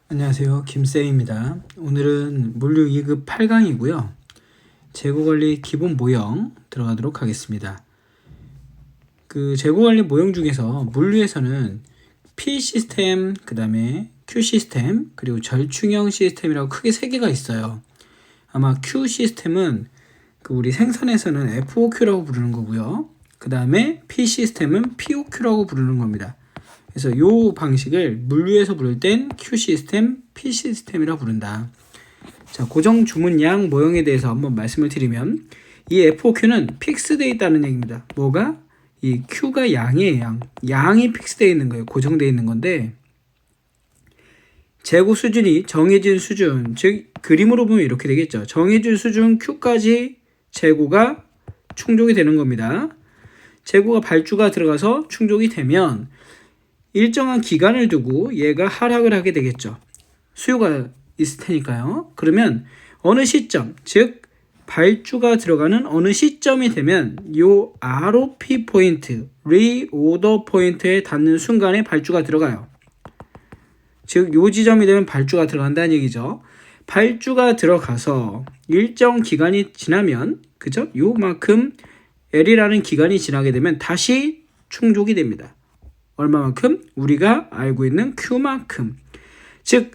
안녕하세요. 김쌤입니다. 오늘은 물류 2급 8강이고요. 재고관리 기본 모형 들어가도록 하겠습니다. 그 재고관리 모형 중에서 물류에서는 P 시스템, 그 다음에 Q 시스템, 그리고 절충형 시스템이라고 크게 3개가 있어요. 아마 Q 시스템은 그 우리 생산에서는 FOQ라고 부르는 거고요. 그 다음에 P 시스템은 POQ라고 부르는 겁니다. 그래서 이 방식을 물류에서 부를 땐 Q 시스템, P 시스템이라 부른다. 자, 고정 주문량 모형에 대해서 한번 말씀을 드리면 이 FOQ는 픽스되어 있다는 얘기입니다. 뭐가? 이 Q가 양이에요, 양. 양이 픽스되어 있는 거예요. 고정되어 있는 건데 재고 수준이 정해진 수준, 즉 그림으로 보면 이렇게 되겠죠. 정해진 수준 Q까지 재고가 충족이 되는 겁니다. 재고가 발주가 들어가서 충족이 되면 일정한 기간을 두고 얘가 하락을 하게 되겠죠. 수요가 있을 테니까요. 그러면 어느 시점, 즉 발주가 들어가는 어느 시점이 되면 요 ROP 포인트, 리오더 포인트에 닿는 순간에 발주가 들어가요. 즉 요 지점이 되면 발주가 들어간다는 얘기죠. 발주가 들어가서 일정 기간이 지나면, 그죠? 요만큼 L이라는 기간이 지나게 되면 다시 충족이 됩니다. 얼마만큼? 우리가 알고 있는 Q만큼. 즉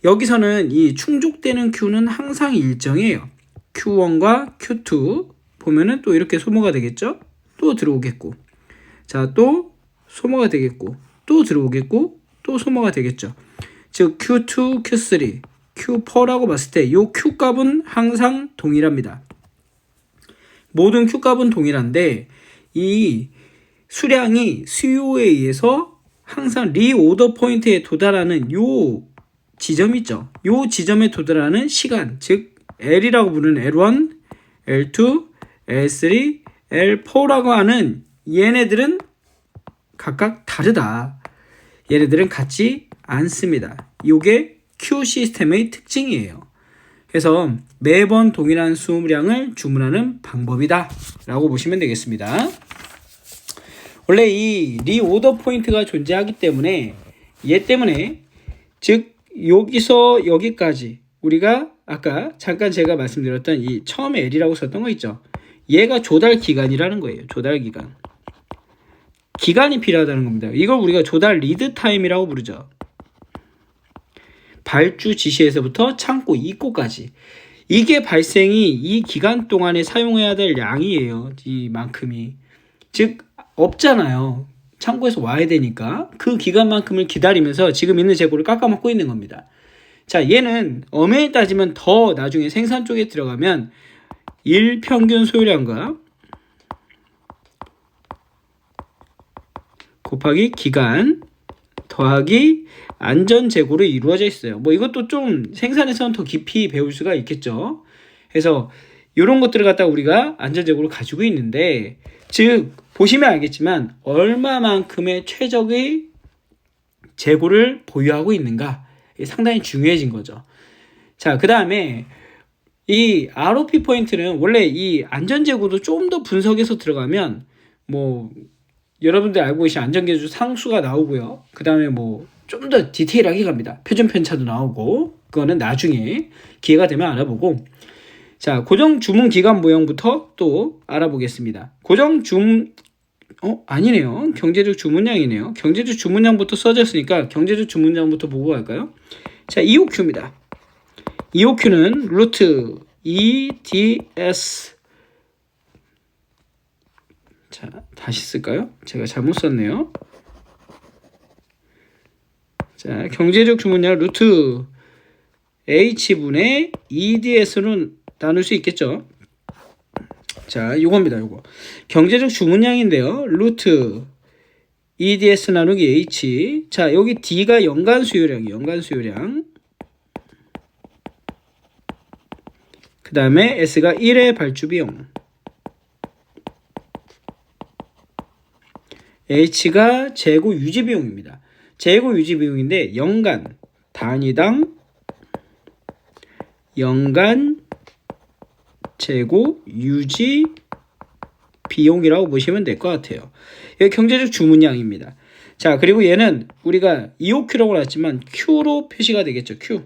여기서는 이 충족되는 Q는 항상 일정이에요. Q1과 Q2 보면은 또 이렇게 소모가 되겠죠? 또 들어오겠고, 자, 또 소모가 되겠고, 또 들어오겠고, 또 소모가 되겠죠. 즉 Q2, Q3, Q4라고 봤을 때 이 Q값은 항상 동일합니다. 모든 Q값은 동일한데 이 수량이 수요에 의해서 항상 리오더 포인트에 도달하는 요 지점 있죠. 요 지점에 도달하는 시간, 즉 L이라고 부르는 L1, L2, L3, L4라고 하는 얘네들은 각각 다르다. 얘네들은 같지 않습니다. 요게 Q 시스템의 특징이에요. 그래서 매번 동일한 수량을 주문하는 방법이다 라고 보시면 되겠습니다. 원래 이 리오더 포인트가 존재하기 때문에 얘 때문에, 즉 여기서 여기까지 우리가 아까 잠깐 제가 말씀드렸던 이 처음에 L이라고 썼던 거 있죠. 얘가 조달 기간이라는 거예요. 조달 기간. 기간이 필요하다는 겁니다. 이걸 우리가 조달 리드 타임이라고 부르죠. 발주 지시에서부터 창고 입고까지. 이게 발생이 이 기간 동안에 사용해야 될 양이에요. 이만큼이. 즉 없잖아요. 창고에서 와야 되니까 그 기간만큼을 기다리면서 지금 있는 재고를 깎아먹고 있는 겁니다. 자, 얘는 엄연히 따지면 더 나중에 생산 쪽에 들어가면 일평균 소요량과 곱하기 기간 더하기 안전 재고로 이루어져 있어요. 뭐 이것도 좀 생산에서는 더 깊이 배울 수가 있겠죠. 그래서 이런 것들을 갖다가 우리가 안전 재고를 가지고 있는데, 즉 보시면 알겠지만 얼마만큼의 최적의 재고를 보유하고 있는가 상당히 중요해진 거죠. 자, 그 다음에 이 ROP 포인트는 원래 이 안전 재고도 좀 더 분석해서 들어가면 뭐 여러분들 알고 계신 안전계주 상수가 나오고요. 그 다음에 뭐 좀 더 디테일하게 갑니다. 표준 편차도 나오고, 그거는 나중에 기회가 되면 알아보고. 자, 고정 주문 기간 모형부터 또 알아보겠습니다. 고정 주문, 아니네요. 경제적 주문량이네요. 경제적 주문량부터 써졌으니까 경제적 주문량부터 보고 갈까요? 자, EOQ입니다. EOQ는 루트 EDS. 자, 다시 쓸까요? 제가 잘못 썼네요. 자, 경제적 주문량 루트 H분의 EDS로 나눌 수 있겠죠. 자, 요겁니다. 요거 경제적 주문량인데요. 루트 EDS 나누기 H. 자, 여기 D가 연간 수요량이에요. 연간 수요량. 그 다음에 S가 1회 발주 비용. H가 재고 유지 비용입니다. 재고 유지 비용인데 연간 단위당 연간 재고 유지 비용이라고 보시면 될 것 같아요. 이게 경제적 주문량입니다. 자, 그리고 얘는 우리가 EOQ라고 나왔지만 Q로 표시가 되겠죠. Q.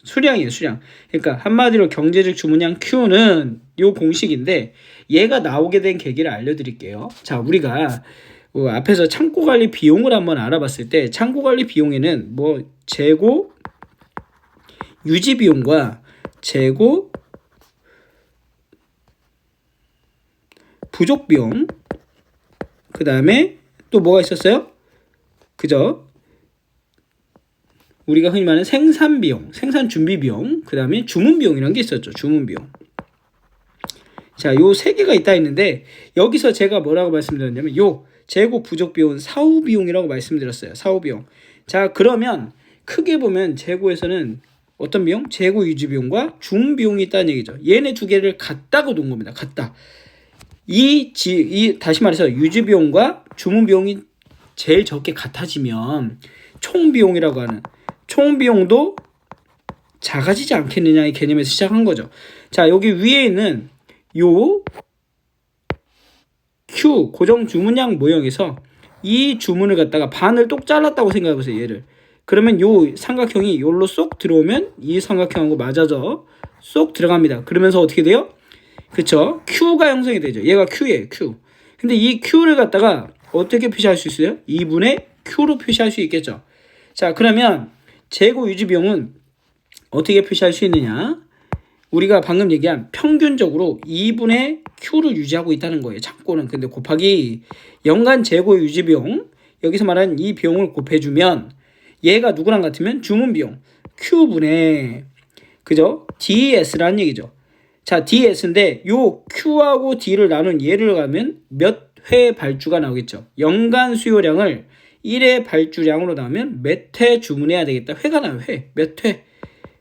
수량이에요, 수량. 그러니까 한마디로 경제적 주문량 Q는 요 공식인데 얘가 나오게 된 계기를 알려드릴게요. 자, 우리가 앞에서 창고관리 비용을 한번 알아봤을 때 창고관리 비용에는 뭐 재고 유지 비용과 재고 부족 비용, 그 다음에 또 뭐가 있었어요? 그죠? 우리가 흔히 말하는 생산 비용, 생산 준비 비용, 그 다음에 주문 비용이라는 게 있었죠. 주문 비용. 자, 요 세 개가 있다 했는데 여기서 제가 뭐라고 말씀드렸냐면 요 재고 부족 비용은 사후 비용이라고 말씀드렸어요. 사후 비용. 자, 그러면 크게 보면 재고에서는 어떤 비용? 재고 유지 비용과 주문 비용이 있다는 얘기죠. 얘네 두 개를 같다고 놓은 겁니다. 같다. 다시 말해서 유지 비용과 주문 비용이 제일 적게 같아지면 총 비용이라고 하는 총 비용도 작아지지 않겠느냐의 개념에서 시작한 거죠. 자, 여기 위에 있는 요 Q 고정 주문량 모형에서 이 주문을 갖다가 반을 똑 잘랐다고 생각해 보세요. 얘를. 그러면 요 삼각형이 요로 쏙 들어오면 이 삼각형하고 맞아서 쏙 들어갑니다. 그러면서 어떻게 돼요? 그쵸? Q가 형성이 되죠. 얘가 Q예요. Q. 근데 이 Q를 갖다가 어떻게 표시할 수 있어요? 2분의 Q로 표시할 수 있겠죠. 자, 그러면 재고 유지 비용은 어떻게 표시할 수 있느냐? 우리가 방금 얘기한 평균적으로 2분의 Q를 유지하고 있다는 거예요. 창고는. 근데 곱하기 연간 재고 유지 비용, 여기서 말하는 이 비용을 곱해주면 얘가 누구랑 같으면 주문 비용 Q분의 그죠? DS라는 얘기죠. 자, DS인데 요 Q하고 D를 나눈 얘를 가면 몇 회 발주가 나오겠죠. 연간 수요량을 1회 발주량으로 나오면 몇 회 주문해야 되겠다. 회가 나와요. 회. 몇 회.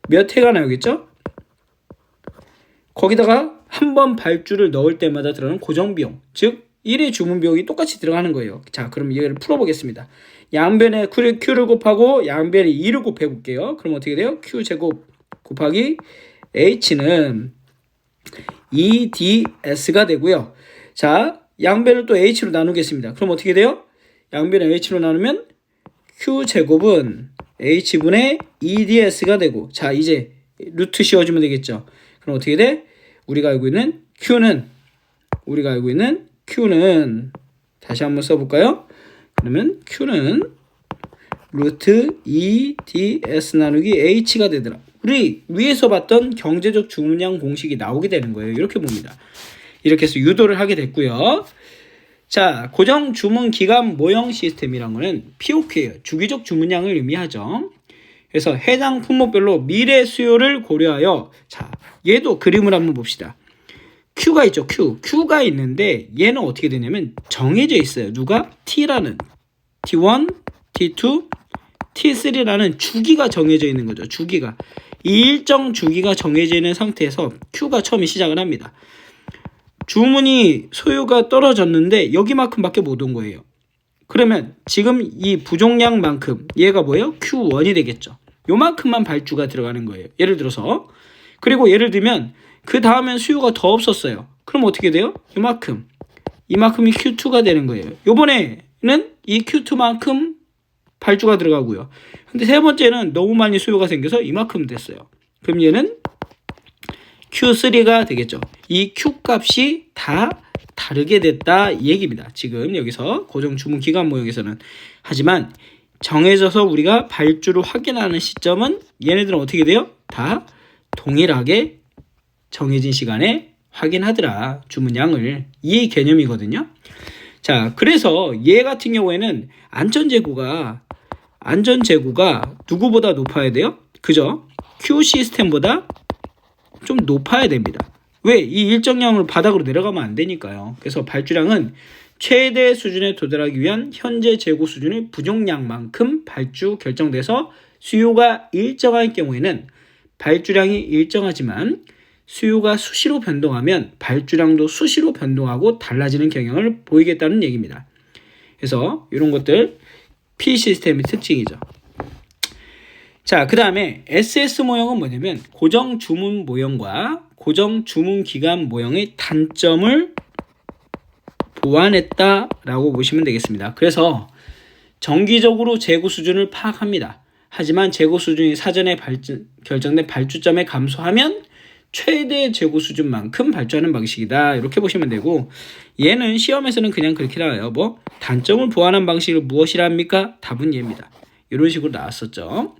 몇 회가 나오겠죠? 거기다가 한 번 발주를 넣을 때마다 들어가는 고정비용, 즉 1회 주문 비용이 똑같이 들어가는 거예요. 자, 그럼 이걸 풀어보겠습니다. 양변에 Q를 곱하고 양변에 2를 곱해볼게요. 그럼 어떻게 돼요? Q제곱 곱하기 H는 2DS가 되고요. 자, 양변을 또 H로 나누겠습니다. 그럼 어떻게 돼요? 양변을 H로 나누면 Q제곱은 H분의 2DS가 되고, 자, 이제 루트 씌워주면 되겠죠. 그럼 어떻게 돼? 우리가 알고 있는 Q는 다시 한번 써볼까요? 그러면 Q는 루트 2ds 나누기 h가 되더라. 우리 위에서 봤던 경제적 주문량 공식이 나오게 되는 거예요. 이렇게 봅니다. 이렇게 해서 유도를 하게 됐고요. 자, 고정 주문 기간 모형 시스템이란 거는 POQ예요. 주기적 주문량을 의미하죠. 그래서 해당 품목별로 미래 수요를 고려하여, 자, 얘도 그림을 한번 봅시다. Q가 있죠. Q가 있는데 얘는 어떻게 되냐면 정해져 있어요. 누가? T라는 T1, T2, T3라는 주기가 정해져 있는 거죠. 주기가. 이 일정 주기가 정해져 있는 상태에서 Q가 처음에 시작을 합니다. 주문이 소요가 떨어졌는데 여기만큼밖에 못 온 거예요. 그러면 지금 이 부족량만큼 얘가 뭐예요? Q1이 되겠죠. 요만큼만 발주가 들어가는 거예요. 예를 들어서. 그리고 예를 들면 그 다음엔 수요가 더 없었어요. 그럼 어떻게 돼요? 이만큼이 Q2가 되는 거예요. 요번에는 이 Q2만큼 발주가 들어가고요. 근데 세 번째는 너무 많이 수요가 생겨서 이만큼 됐어요. 그럼 얘는 Q3가 되겠죠. 이 Q 값이 다 다르게 됐다 이 얘기입니다. 지금 여기서 고정 주문 기간 모형에서는. 하지만 정해져서 우리가 발주를 확인하는 시점은 얘네들은 어떻게 돼요? 다 동일하게 정해진 시간에 확인하더라. 주문량을. 이 개념이거든요. 자, 그래서 얘 같은 경우에는 안전재고가 누구보다 높아야 돼요? 그죠? Q 시스템보다 좀 높아야 됩니다. 왜? 이 일정량을 바닥으로 내려가면 안 되니까요. 그래서 발주량은 최대 수준에 도달하기 위한 현재 재고 수준의 부족량만큼 발주 결정돼서 수요가 일정할 경우에는 발주량이 일정하지만 수요가 수시로 변동하면 발주량도 수시로 변동하고 달라지는 경향을 보이겠다는 얘기입니다. 그래서 이런 것들 P 시스템의 특징이죠. 자, 그 다음에 SS 모형은 뭐냐면 고정 주문 모형과 고정 주문 기간 모형의 단점을 보완했다라고 보시면 되겠습니다. 그래서 정기적으로 재고 수준을 파악합니다. 하지만 재고 수준이 사전에 결정된 발주점에 감소하면 최대 재고 수준만큼 발주하는 방식이다. 이렇게 보시면 되고, 얘는 시험에서는 그냥 그렇게 나와요. 뭐 단점을 보완한 방식을 무엇이라 합니까? 답은 얘입니다. 이런 식으로 나왔었죠.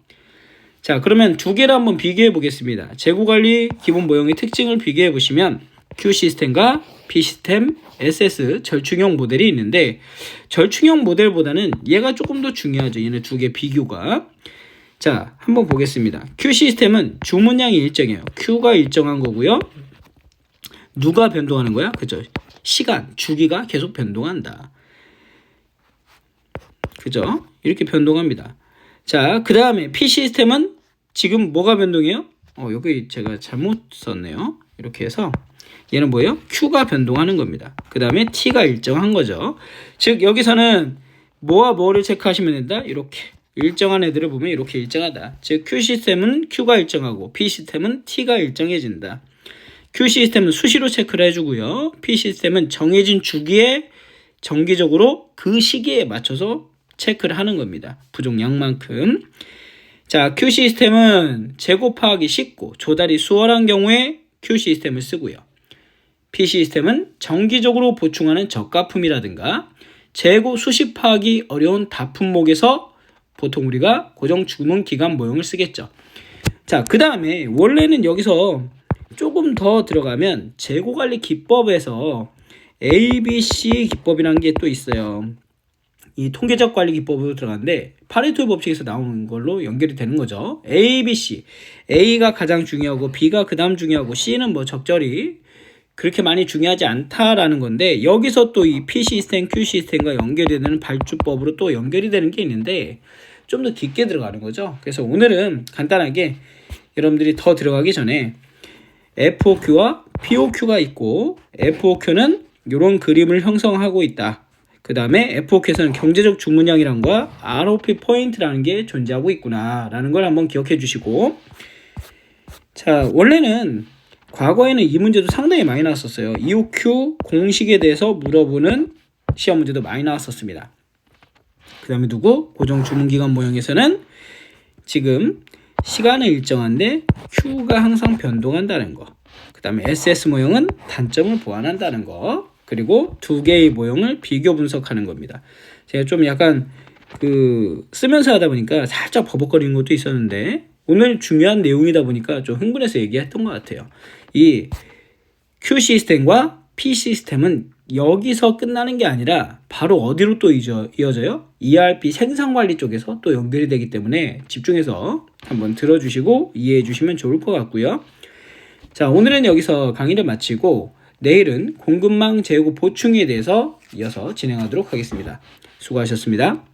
자, 그러면 두 개를 한번 비교해 보겠습니다. 재고관리 기본 모형의 특징을 비교해 보시면 Q 시스템과 P 시스템, SS 절충형 모델이 있는데, 절충형 모델보다는 얘가 조금 더 중요하죠. 얘네 두 개 비교가. 자, 한번 보겠습니다. Q 시스템은 주문량이 일정해요. Q가 일정한 거고요. 누가 변동하는 거야? 그죠? 시간, 주기가 계속 변동한다. 그죠? 이렇게 변동합니다. 자, 그 다음에 P 시스템은 지금 뭐가 변동해요? 여기 제가 잘못 썼네요. 이렇게 해서 얘는 뭐예요? Q가 변동하는 겁니다. 그 다음에 T가 일정한 거죠. 즉 여기서는 뭐와 뭐를 체크하시면 된다? 이렇게 일정한 애들을 보면 이렇게 일정하다. 즉 Q 시스템은 Q가 일정하고 P 시스템은 T가 일정해진다. Q 시스템은 수시로 체크를 해주고요. P 시스템은 정해진 주기에 정기적으로 그 시기에 맞춰서 체크를 하는 겁니다. 부족량만큼. 자, Q 시스템은 재고 파악이 쉽고 조달이 수월한 경우에 Q 시스템을 쓰고요. P 시스템은 정기적으로 보충하는 저가품이라든가 재고 수시 파악이 어려운 다품목에서 보통 우리가 고정 주문 기간 모형을 쓰겠죠. 자, 그 다음에 원래는 여기서 조금 더 들어가면 재고 관리 기법에서 ABC 기법이라는 게 또 있어요. 이 통계적 관리 기법으로 들어가는데 파레토의 법칙에서 나오는 걸로 연결이 되는 거죠. A, B, C. A가 가장 중요하고 B가 그 다음 중요하고 C는 뭐 적절히 그렇게 많이 중요하지 않다라는 건데, 여기서 또 이 P 시스템, Q 시스템과 연결이 되는 발주법으로 또 연결이 되는 게 있는데 좀 더 깊게 들어가는 거죠. 그래서 오늘은 간단하게 여러분들이 더 들어가기 전에 FOQ와 POQ가 있고, FOQ는 이런 그림을 형성하고 있다. 그 다음에 FOQ에서는 경제적 주문량이란 거 ROP 포인트라는 게 존재하고 있구나 라는 걸 한번 기억해 주시고, 자, 원래는 과거에는 이 문제도 상당히 많이 나왔었어요. EOQ 공식에 대해서 물어보는 시험 문제도 많이 나왔었습니다. 그 다음에 고정 주문기간 모형에서는 지금 시간은 일정한데 Q가 항상 변동한다는 거, 그 다음에 SS 모형은 단점을 보완한다는 거, 그리고 두 개의 모형을 비교 분석하는 겁니다. 제가 좀 약간 쓰면서 하다 보니까 살짝 버벅거리는 것도 있었는데 오늘 중요한 내용이다 보니까 좀 흥분해서 얘기했던 것 같아요. 이 Q 시스템과 P 시스템은 여기서 끝나는 게 아니라 바로 어디로 또 이어져요? ERP 생산관리 쪽에서 또 연결이 되기 때문에 집중해서 한번 들어주시고 이해해 주시면 좋을 것 같고요. 자, 오늘은 여기서 강의를 마치고 내일은 공급망 재고 보충에 대해서 이어서 진행하도록 하겠습니다. 수고하셨습니다.